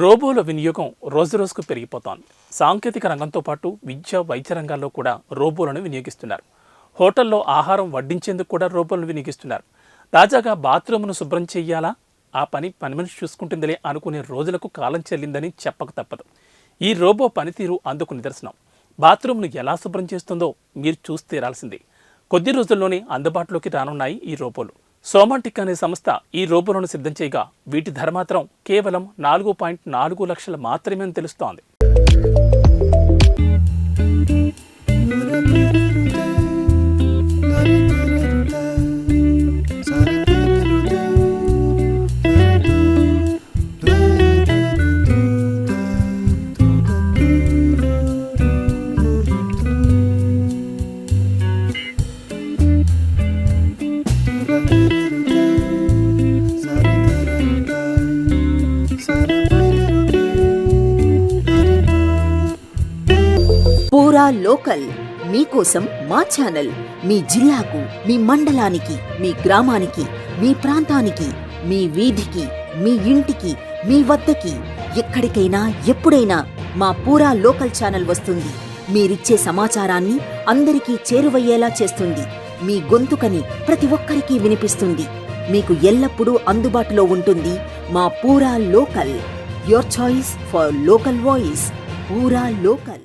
రోబోల వినియోగం రోజురోజుకు పెరిగిపోతోంది. సాంకేతిక రంగంతో పాటు విద్య, వైద్య రంగాల్లో కూడా రోబోలను వినియోగిస్తున్నారు. హోటల్లో ఆహారం వడ్డించేందుకు కూడా రోబోలను వినియోగిస్తున్నారు. తాజాగా బాత్రూమ్ను శుభ్రం చెయ్యాలా, ఆ పని మనిషి చూసుకుంటుందిలే అనుకునే రోజులకు కాలం చెల్లిందని చెప్పక తప్పదు. ఈ రోబో పనితీరు అందుకు నిదర్శనం. బాత్రూమ్ను ఎలా శుభ్రం చేస్తుందో మీరు చూసి తీరాల్సిందే. కొద్ది రోజుల్లోనే అందుబాటులోకి రానున్నాయి ఈ రోబోలు. సోమాంటిక్ అనే సంస్థ ఈ రోబోలను సిద్ధం చేయగా వీటి ధర మాత్రం కేవలం 4.4 లక్షలు మాత్రమే అని తెలుస్తోంది. పూరా లోకల్ మీకోసం మా ఛానల్. మీ జిల్లాకు, మీ మండలానికి, మీ గ్రామానికి, మీ ప్రాంతానికి, మీ వీధికి, మీ ఇంటికి, మీ వద్దకి, ఎక్కడికైనా ఎప్పుడైనా మా పూరా లోకల్ ఛానల్ వస్తుంది. మీరిచ్చే సమాచారాన్ని అందరికీ చేరువయ్యేలా చేస్తుంది. మీ గొంతుకని ప్రతి ఒక్కరికి వినిపిస్తుంది. మీకు ఎల్లప్పుడూ అందుబాటులో ఉంటుంది మా పూరా local. Your choice for local voice. పూరా లోకల్.